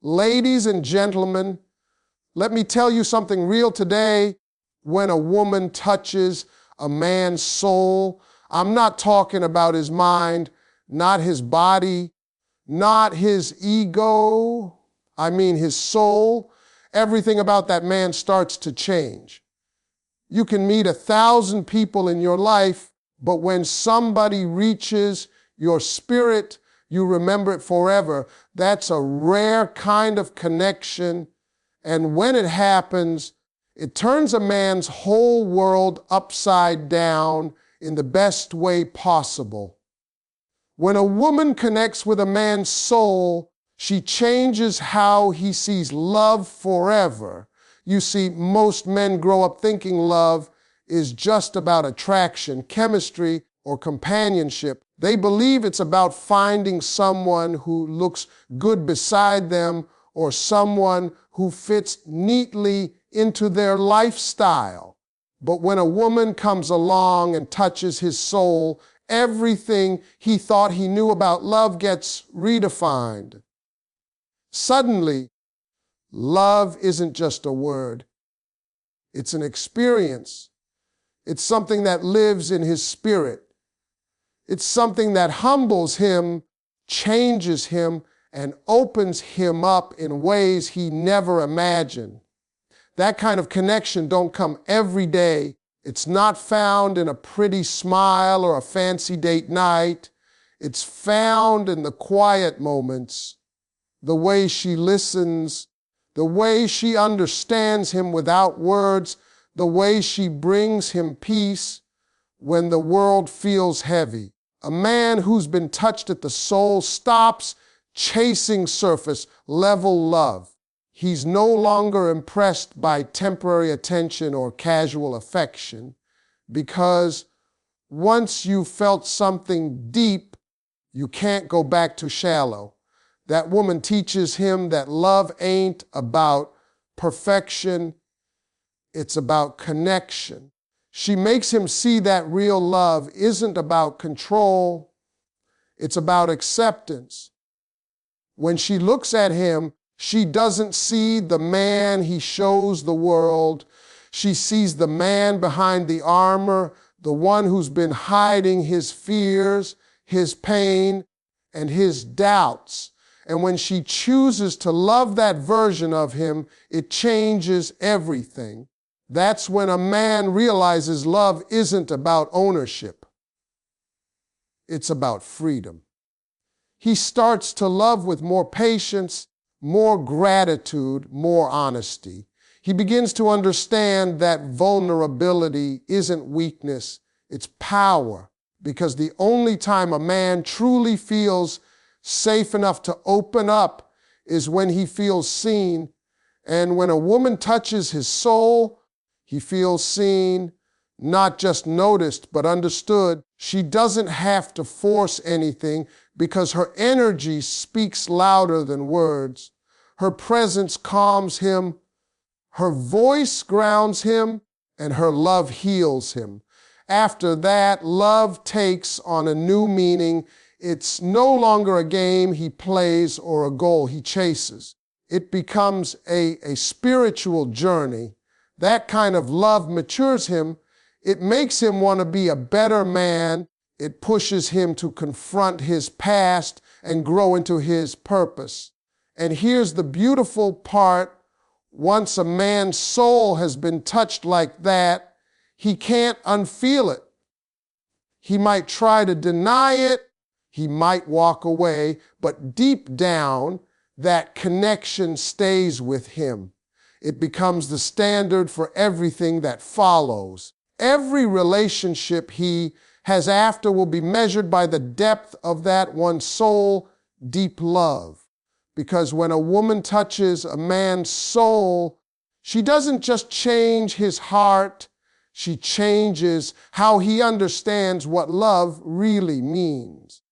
Ladies and gentlemen, let me tell you something real today. When a woman touches a man's soul, I'm not talking about his mind, not his body, not his ego. I mean his soul. Everything about that man starts to change. You can meet 1,000 people in your life, but when somebody reaches your spirit, you remember it forever. That's a rare kind of connection. And when it happens, it turns a man's whole world upside down in the best way possible. When a woman connects with a man's soul, she changes how he sees love forever. You see, most men grow up thinking love is just about attraction, chemistry, or companionship. They believe it's about finding someone who looks good beside them or someone who fits neatly into their lifestyle. But when a woman comes along and touches his soul, everything he thought he knew about love gets redefined. Suddenly, love isn't just a word. It's an experience. It's something that lives in his spirit. It's something that humbles him, changes him, and opens him up in ways he never imagined. That kind of connection don't come every day. It's not found in a pretty smile or a fancy date night. It's found in the quiet moments, the way she listens, the way she understands him without words, the way she brings him peace when the world feels heavy. A man who's been touched at the soul stops chasing surface level love. He's no longer impressed by temporary attention or casual affection, because once you felt something deep, you can't go back to shallow. That woman teaches him that love ain't about perfection, it's about connection. She makes him see that real love isn't about control, it's about acceptance. When she looks at him, she doesn't see the man he shows the world. She sees the man behind the armor, the one who's been hiding his fears, his pain, and his doubts. And when she chooses to love that version of him, it changes everything. That's when a man realizes love isn't about ownership. It's about freedom. He starts to love with more patience, more gratitude, more honesty. He begins to understand that vulnerability isn't weakness, it's power. Because the only time a man truly feels safe enough to open up is when he feels seen. And when a woman touches his soul, he feels seen, not just noticed, but understood. She doesn't have to force anything because her energy speaks louder than words. Her presence calms him, her voice grounds him, and her love heals him. After that, love takes on a new meaning. It's no longer a game he plays or a goal he chases. It becomes a spiritual journey. That kind of love matures him. It makes him want to be a better man. It pushes him to confront his past and grow into his purpose. And here's the beautiful part. Once a man's soul has been touched like that, he can't unfeel it. He might try to deny it. He might walk away, but deep down, that connection stays with him. It becomes the standard for everything that follows. Every relationship he has after will be measured by the depth of that one soul deep love. Because when a woman touches a man's soul, she doesn't just change his heart, she changes how he understands what love really means.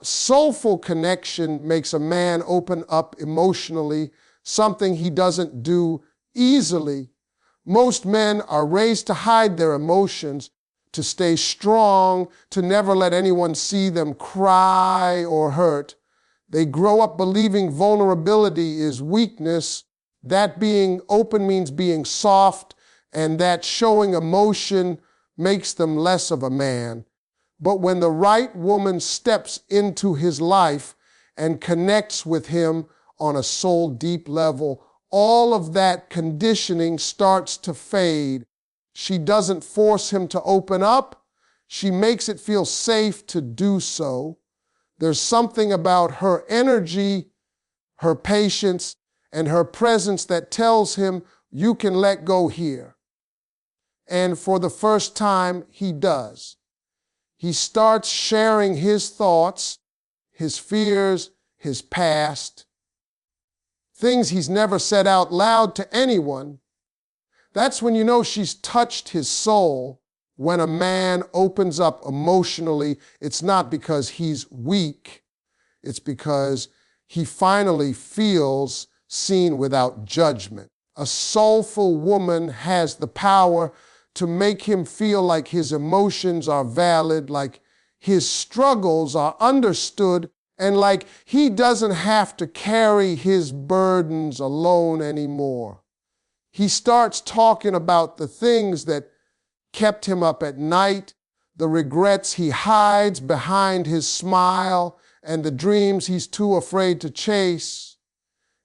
Soulful connection makes a man open up emotionally, something he doesn't do easily. Most men are raised to hide their emotions, to stay strong, to never let anyone see them cry or hurt. They grow up believing vulnerability is weakness, that being open means being soft, and that showing emotion makes them less of a man. But when the right woman steps into his life and connects with him on a soul deep level, all of that conditioning starts to fade. She doesn't force him to open up. She makes it feel safe to do so. There's something about her energy, her patience, and her presence that tells him, you can let go here. And for the first time, he does. He starts sharing his thoughts, his fears, his past, things he's never said out loud to anyone. That's when you know she's touched his soul. When a man opens up emotionally, it's not because he's weak. It's because he finally feels seen without judgment. A soulful woman has the power to make him feel like his emotions are valid, like his struggles are understood, and like he doesn't have to carry his burdens alone anymore. He starts talking about the things that kept him up at night, the regrets he hides behind his smile, and the dreams he's too afraid to chase.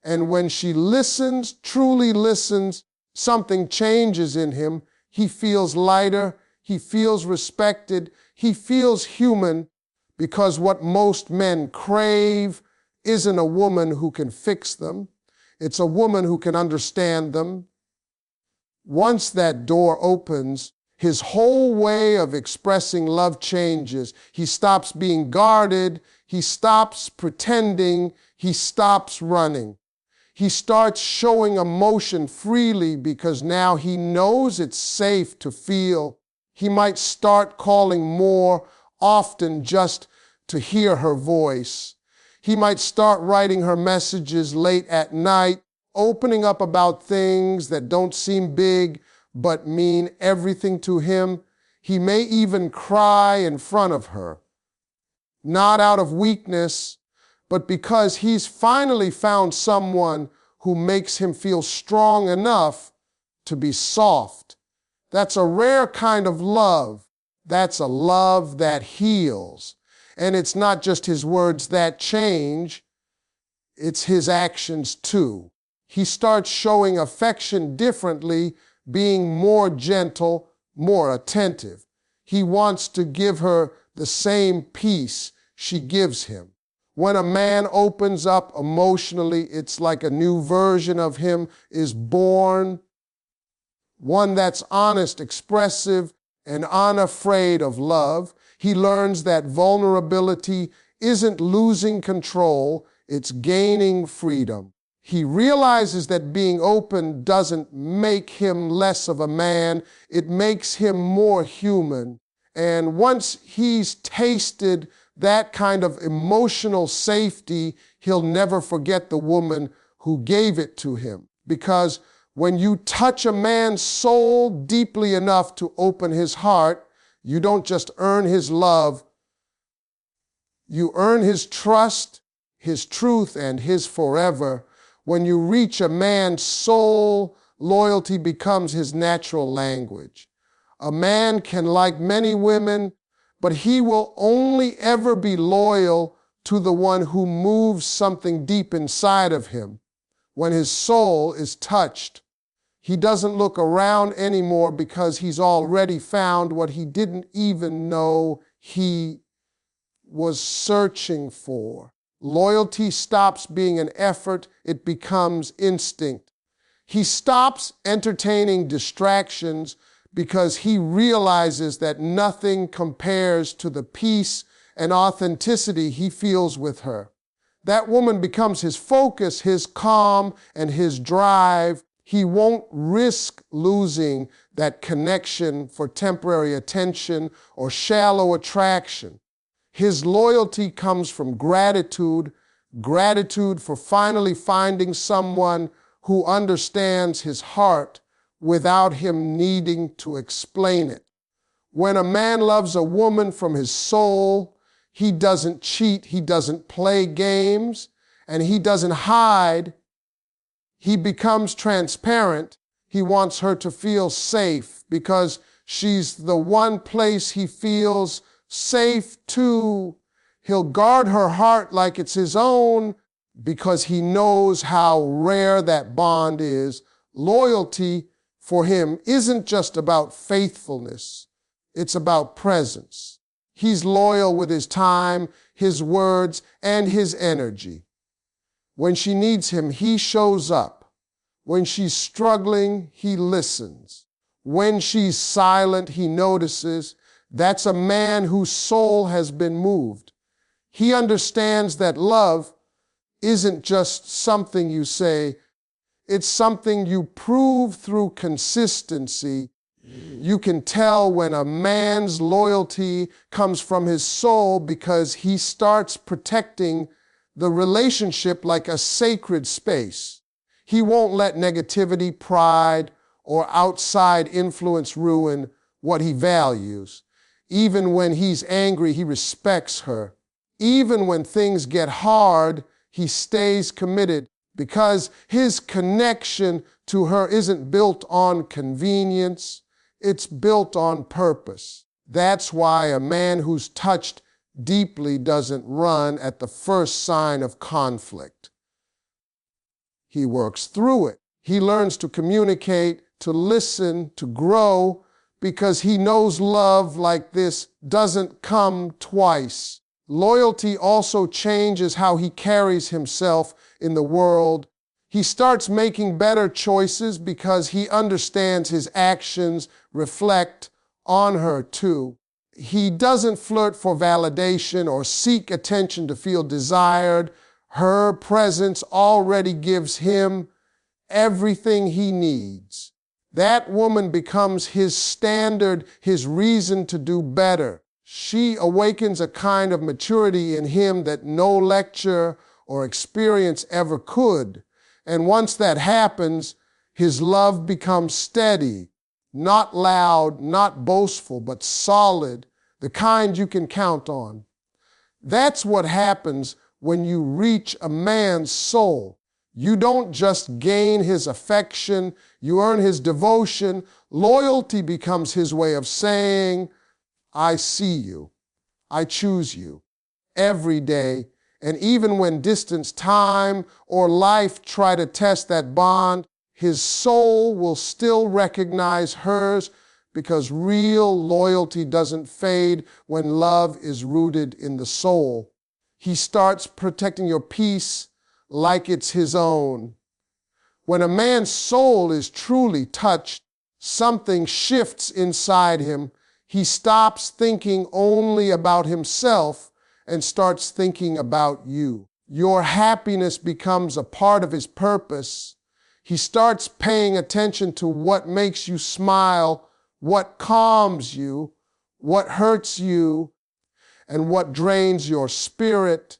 And when she listens, truly listens, something changes in him. He feels lighter, he feels respected, he feels human, because what most men crave isn't a woman who can fix them. It's a woman who can understand them. Once that door opens, his whole way of expressing love changes. He stops being guarded, he stops pretending, he stops running. He starts showing emotion freely because now he knows it's safe to feel. He might start calling more often just to hear her voice. He might start writing her messages late at night, opening up about things that don't seem big but mean everything to him. He may even cry in front of her, not out of weakness, but because he's finally found someone who makes him feel strong enough to be soft. That's a rare kind of love. That's a love that heals. And it's not just his words that change, it's his actions too. He starts showing affection differently, being more gentle, more attentive. He wants to give her the same peace she gives him. When a man opens up emotionally, it's like a new version of him is born, one that's honest, expressive, and unafraid of love. He learns that vulnerability isn't losing control, it's gaining freedom. He realizes that being open doesn't make him less of a man, it makes him more human. And once he's tasted that kind of emotional safety, he'll never forget the woman who gave it to him. Because when you touch a man's soul deeply enough to open his heart, you don't just earn his love, you earn his trust, his truth, and his forever. When you reach a man's soul, loyalty becomes his natural language. A man can like many women, but he will only ever be loyal to the one who moves something deep inside of him. When his soul is touched, he doesn't look around anymore because he's already found what he didn't even know he was searching for. Loyalty stops being an effort, it becomes instinct. He stops entertaining distractions because he realizes that nothing compares to the peace and authenticity he feels with her. That woman becomes his focus, his calm, and his drive. He won't risk losing that connection for temporary attention or shallow attraction. His loyalty comes from gratitude for finally finding someone who understands his heart without him needing to explain it. When a man loves a woman from his soul, He doesn't cheat. He doesn't play games. And he doesn't hide. He becomes transparent. He wants her to feel safe because she's the one place he feels safe to. He'll guard her heart like it's his own because he knows how rare that bond is. Loyalty for him isn't just about faithfulness. It's about presence. He's loyal with his time, his words, and his energy. When she needs him, he shows up. When she's struggling, he listens. When she's silent, he notices. That's a man whose soul has been moved. He understands that love isn't just something you say, it's something you prove through consistency. You can tell when a man's loyalty comes from his soul because he starts protecting the relationship like a sacred space. He won't let negativity, pride, or outside influence ruin what he values. Even when he's angry, he respects her. Even when things get hard, he stays committed because his connection to her isn't built on convenience, it's built on purpose. That's why a man who's touched deeply doesn't run at the first sign of conflict. He works through it. He learns to communicate, to listen, to grow, because he knows love like this doesn't come twice. Loyalty also changes how he carries himself in the world. He starts making better choices because he understands his actions reflect on her too. He doesn't flirt for validation or seek attention to feel desired. Her presence already gives him everything he needs. That woman becomes his standard, his reason to do better. She awakens a kind of maturity in him that no lecture or experience ever could. And once that happens, his love becomes steady, not loud, not boastful, but solid, the kind you can count on. That's what happens when you reach a man's soul. You don't just gain his affection, you earn his devotion. Loyalty becomes his way of saying, I see you, I choose you, every day. And even when distance, time, or life try to test that bond, his soul will still recognize hers because real loyalty doesn't fade when love is rooted in the soul. He starts protecting your peace like it's his own. When a man's soul is truly touched, something shifts inside him. He stops thinking only about himself and starts thinking about you. Your happiness becomes a part of his purpose. He starts paying attention to what makes you smile, what calms you, what hurts you, and what drains your spirit.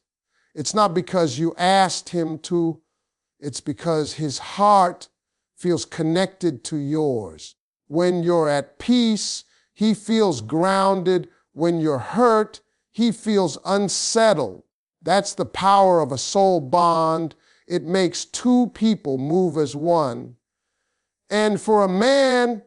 It's not because you asked him to, it's because his heart feels connected to yours. When you're at peace, he feels grounded. When you're hurt, he feels unsettled. That's the power of a soul bond. It makes two people move as one. And for a man,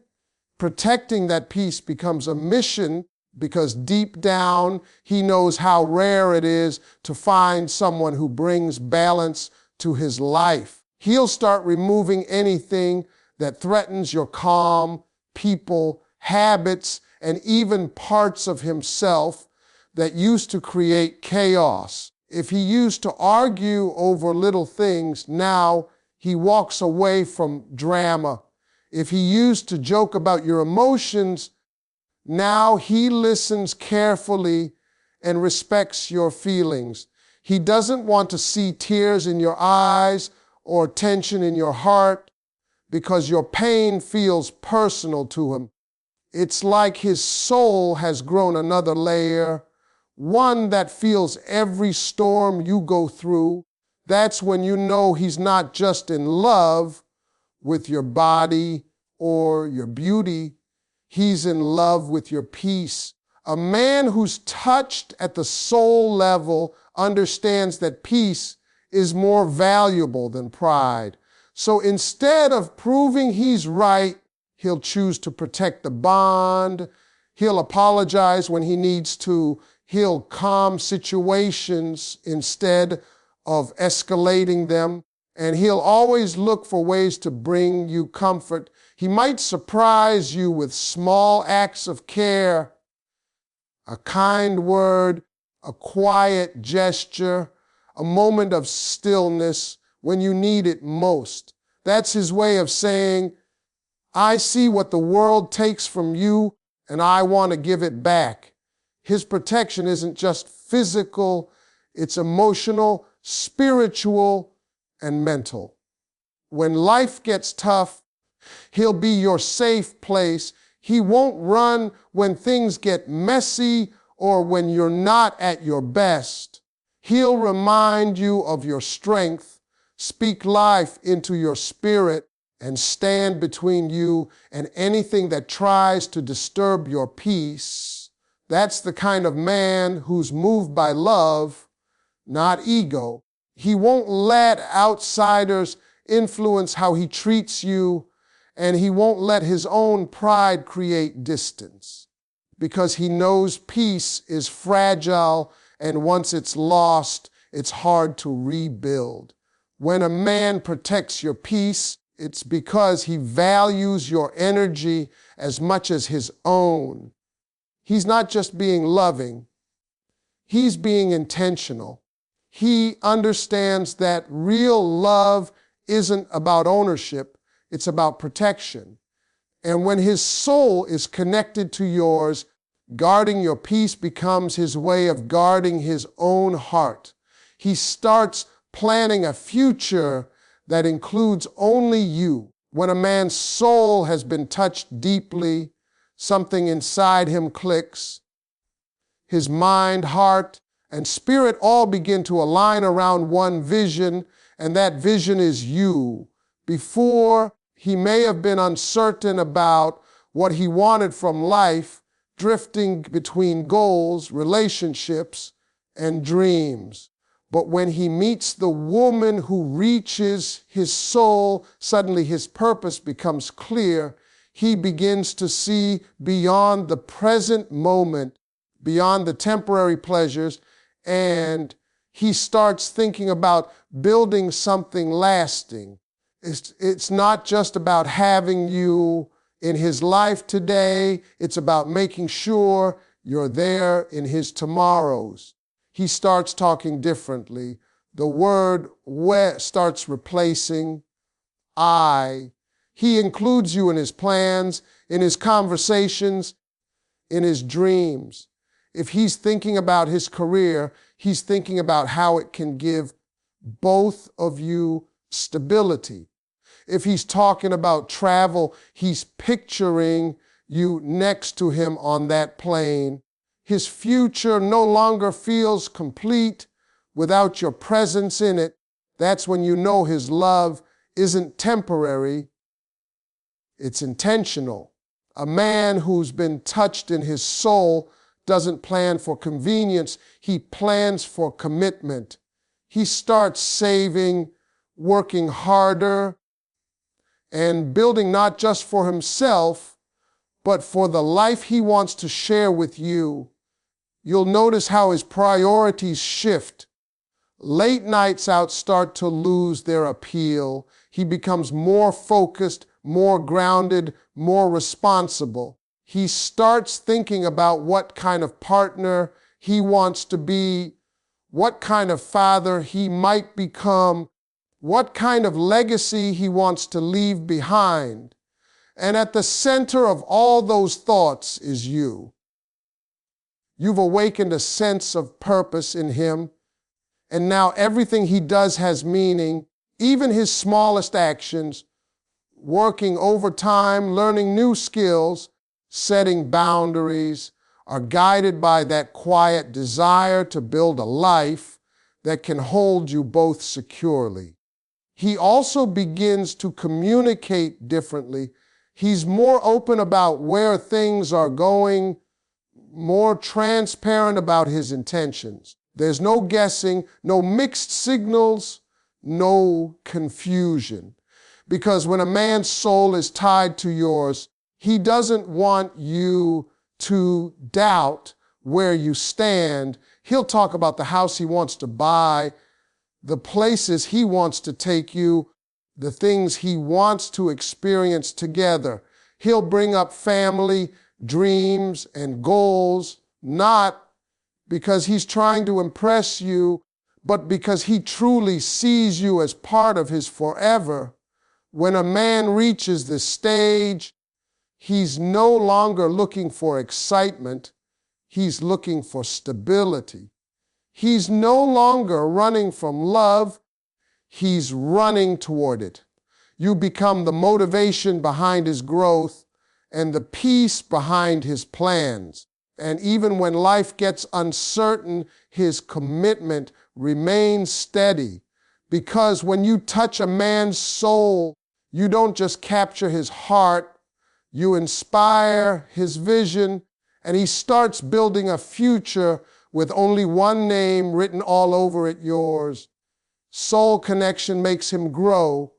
protecting that peace becomes a mission because deep down, he knows how rare it is to find someone who brings balance to his life. He'll start removing anything that threatens your calm, people, habits, and even parts of himself that used to create chaos. If he used to argue over little things, now he walks away from drama. If he used to joke about your emotions, now he listens carefully and respects your feelings. He doesn't want to see tears in your eyes or tension in your heart because your pain feels personal to him. It's like his soul has grown another layer, one that feels every storm you go through. That's when you know he's not just in love with your body or your beauty. He's in love with your peace. A man who's touched at the soul level understands that peace is more valuable than pride. So instead of proving he's right, he'll choose to protect the bond. He'll apologize when he needs to. He'll calm situations instead of escalating them. And he'll always look for ways to bring you comfort. He might surprise you with small acts of care, a kind word, a quiet gesture, a moment of stillness when you need it most. That's his way of saying, I see what the world takes from you and I want to give it back. His protection isn't just physical, it's emotional, spiritual, and mental. When life gets tough, he'll be your safe place. He won't run when things get messy or when you're not at your best. He'll remind you of your strength, speak life into your spirit, and stand between you and anything that tries to disturb your peace. That's the kind of man who's moved by love, not ego. He won't let outsiders influence how he treats you, and he won't let his own pride create distance, because he knows peace is fragile, and once it's lost, it's hard to rebuild. When a man protects your peace, it's because he values your energy as much as his own. He's not just being loving, he's being intentional. He understands that real love isn't about ownership, it's about protection. And when his soul is connected to yours, guarding your peace becomes his way of guarding his own heart. He starts planning a future that includes only you. When a man's soul has been touched deeply, something inside him clicks. His mind, heart, and spirit all begin to align around one vision, and that vision is you. Before, he may have been uncertain about what he wanted from life, drifting between goals, relationships, and dreams. But when he meets the woman who reaches his soul, suddenly his purpose becomes clear. He begins to see beyond the present moment, beyond the temporary pleasures, and he starts thinking about building something lasting. It's not just about having you in his life today, it's about making sure you're there in his tomorrows. He starts talking differently. The word we starts replacing I. He includes you in his plans, in his conversations, in his dreams. If he's thinking about his career, he's thinking about how it can give both of you stability. If he's talking about travel, he's picturing you next to him on that plane. His future no longer feels complete without your presence in it. That's when you know his love isn't temporary, it's intentional. A man who's been touched in his soul doesn't plan for convenience, he plans for commitment. He starts saving, working harder, and building not just for himself, but for the life he wants to share with you. You'll notice how his priorities shift. Late nights out start to lose their appeal. He becomes more focused, more grounded, more responsible. He starts thinking about what kind of partner he wants to be, what kind of father he might become, what kind of legacy he wants to leave behind. And at the center of all those thoughts is you. You've awakened a sense of purpose in him, and now everything he does has meaning, even his smallest actions, working overtime, learning new skills, setting boundaries, are guided by that quiet desire to build a life that can hold you both securely. He also begins to communicate differently. He's more open about where things are going, more transparent about his intentions. There's no guessing, no mixed signals, no confusion. Because when a man's soul is tied to yours, he doesn't want you to doubt where you stand. He'll talk about the house he wants to buy, the places he wants to take you, the things he wants to experience together. He'll bring up family, dreams, and goals, not because he's trying to impress you, but because he truly sees you as part of his forever. When a man reaches this stage, he's no longer looking for excitement. He's looking for stability. He's no longer running from love. He's running toward it. You become the motivation behind his growth and the peace behind his plans. And even when life gets uncertain, his commitment remains steady. Because when you touch a man's soul, you don't just capture his heart, you inspire his vision, and he starts building a future with only one name written all over it, yours. Soul connection makes him grow,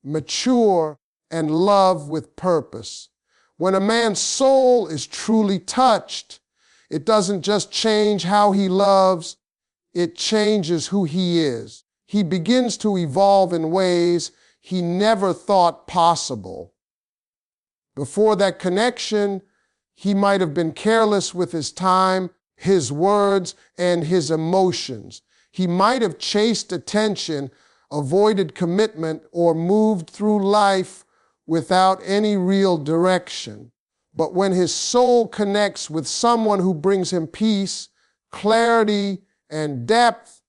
mature, and love with purpose. When a man's soul is truly touched, it doesn't just change how he loves, it changes who he is. He begins to evolve in ways he never thought possible. Before that connection, he might have been careless with his time, his words, and his emotions. He might have chased attention, avoided commitment, or moved through life without any real direction. But when his soul connects with someone who brings him peace, clarity, and depth,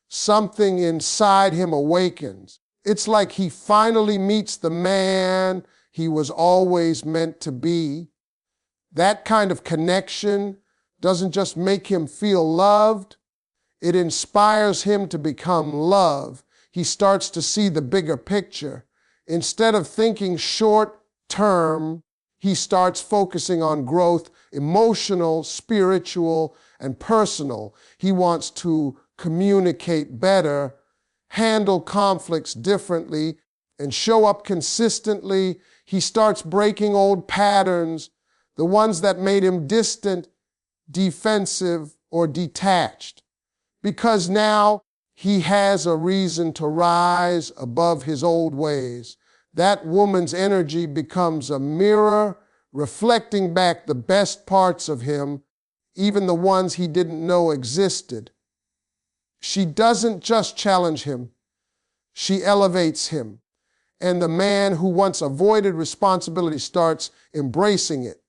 something inside him awakens. It's like he finally meets the man he was always meant to be. That kind of connection doesn't just make him feel loved, it inspires him to become love. He starts to see the bigger picture. Instead of thinking short term, he starts focusing on growth, emotional, spiritual, and personal. He wants to communicate better, handle conflicts differently, and show up consistently. He starts breaking old patterns, the ones that made him distant, defensive, or detached. Because now he has a reason to rise above his old ways. That woman's energy becomes a mirror, reflecting back the best parts of him, even the ones he didn't know existed. She doesn't just challenge him, she elevates him. And the man who once avoided responsibility starts embracing it.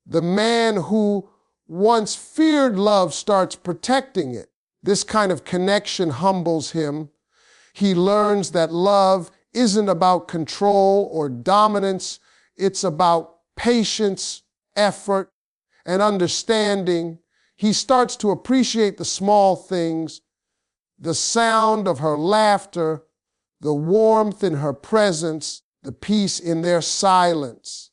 The man who once feared love starts protecting it. This kind of connection humbles him. He learns that love isn't about control or dominance. It's about patience, effort, and understanding. He starts to appreciate the small things, the sound of her laughter, the warmth in her presence, the peace in their silence.